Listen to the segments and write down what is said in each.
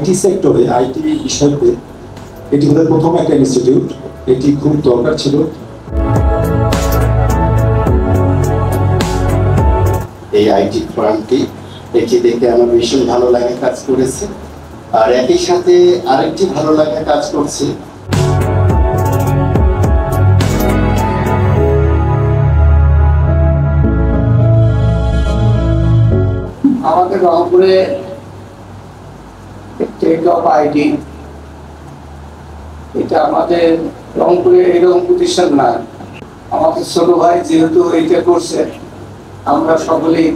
IT সেক্টরে IT বিষয়তে এটি হলো প্রথম একটা ইনস্টিটিউট, এটি খুব দরকার ছিল। এই আইটি ফার্মটি এটি দেখে আমার ভীষণ ভালো লাগে কাজ করেছে, আর একই সাথে আরেকটি ভালো লাগা কাজ করছে। আমাদের রংপুরে টেক অফ আইটি, এটা আমাদের রংপুরে এরকম প্রতিষ্ঠান না। আমাদের ছোট ভাই যেহেতু এটা করছে, আমরা সকলেই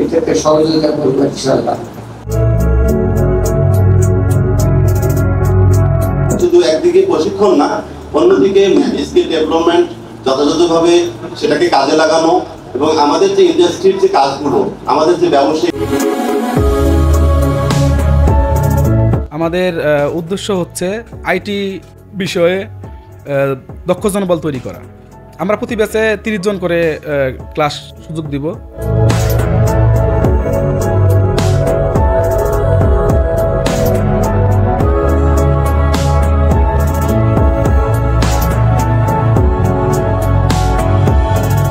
এটাতে সহযোগিতা করবো ইনশাআল্লাহ। শুধু একদিকে প্রশিক্ষণ না, অন্যদিকে স্কিল ডেভেলপমেন্ট যথাযথভাবে সেটাকে কাজে লাগানো এবং আমাদের যে ইন্ডাস্ট্রির যে কাজগুলো, আমাদের যে ব্যবসায়িক, আমাদের উদ্দেশ্য হচ্ছে আইটি বিষয়ে দক্ষ জনবল তৈরি করা। আমরা প্রতি ব্যাচে 30 জন করে ক্লাস সুযোগ দিব।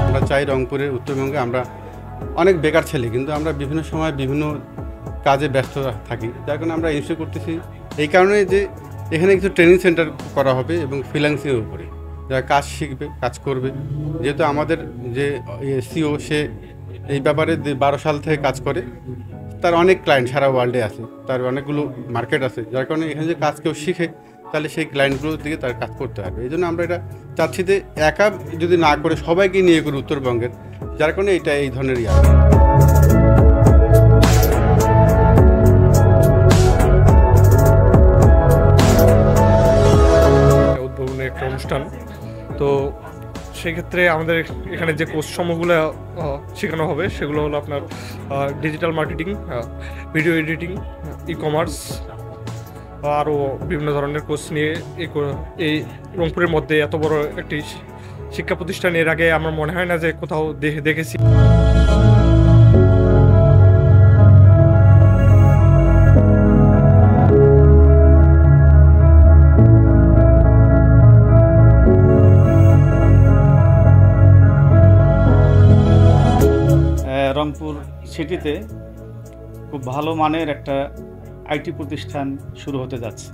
আমরা চাই রংপুরের উত্তরবঙ্গে আমরা অনেক বেকার ছেলে, কিন্তু আমরা বিভিন্ন সময় বিভিন্ন কাজে ব্যস্ত থাকি, যার কারণে আমরা ইনস্টল করতেছি। এই কারণে যে এখানে কিছু ট্রেনিং সেন্টার করা হবে এবং ফ্রিল্যান্সিংয়ের উপরে যারা কাজ শিখবে, কাজ করবে। যেহেতু আমাদের যে সিও সে এই ব্যাপারে 12 সাল থেকে কাজ করে, তার অনেক ক্লায়েন্ট সারা ওয়ার্ল্ডে আছে, তার অনেকগুলো মার্কেট আছে, যার কারণে এখানে যে কাজ কেউ শিখে তাহলে সেই ক্লায়েন্টগুলোর দিকে তার কাজ করতে হবে। এই জন্য আমরা এটা চাচ্ছি যে একা যদি না করে সবাইকে নিয়ে করি উত্তরবঙ্গের, যার কারণে এটা এই ধরনের উদ্বোধনের একটা অনুষ্ঠান। তো সেক্ষেত্রে আমাদের এখানে যে কোর্স সমূহগুলো শেখানো হবে সেগুলো হলো আপনার digital marketing, video editing, e commerce, আরও বিভিন্ন ধরনের কোর্স নিয়ে এই রংপুরের মধ্যে এত বড় একটি শিক্ষা প্রতিষ্ঠান এর আগে আমার মনে হয় না যে কোথাও দেখেছি। রংপুর সিটিতে খুব ভালো মানের একটা আইটি প্রতিষ্ঠান শুরু হতে যাচ্ছে।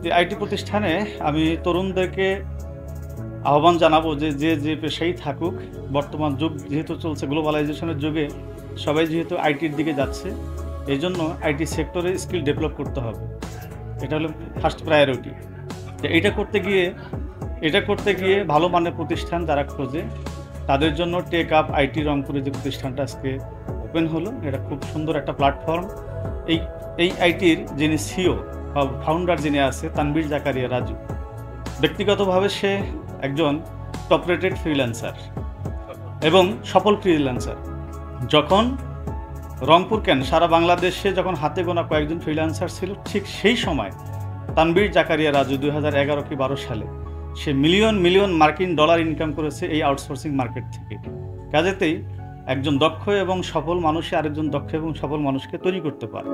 যে আইটি প্রতিষ্ঠানে আমি তরুণদেরকে আহ্বান জানাবো যে যে যে পেশাই থাকুক, বর্তমান যুগ যেহেতু চলছে গ্লোবালাইজেশনের যুগে, সবাই যেহেতু আইটির দিকে যাচ্ছে, এই জন্য আইটি সেক্টরে স্কিল ডেভেলপ করতে হবে। এটা হলো ফার্স্ট প্রায়োরিটি। এটা করতে গিয়ে ভালো মানের প্রতিষ্ঠান যারা খোঁজে তাদের জন্য টেক আপ আইটি রংপুরে যে প্রতিষ্ঠানটা আজকে ওপেন হলো, এটা খুব সুন্দর একটা প্ল্যাটফর্ম। এই আইটির যিনি সিও বা ফাউন্ডার যিনি আছে, তানবীর জাকারিয়া রাজু, ব্যক্তিগতভাবে সে একজন টপ রেটেড ফ্রিল্যান্সার এবং সফল ফ্রিল্যান্সার। যখন রংপুর কেন সারা বাংলাদেশে যখন হাতে গোনা কয়েকজন ফ্রিল্যান্সার ছিল, ঠিক সেই সময় তানবীর জাকারিয়া রাজু 2011 কি 12 সালে সে মিলিয়ন মার্কিন ডলার ইনকাম করেছে এই আউটসোর্সিং মার্কেট থেকে। কাজেতেই একজন দক্ষ এবং সফল মানুষে আরেকজন দক্ষ এবং সফল মানুষকে তৈরি করতে পারে।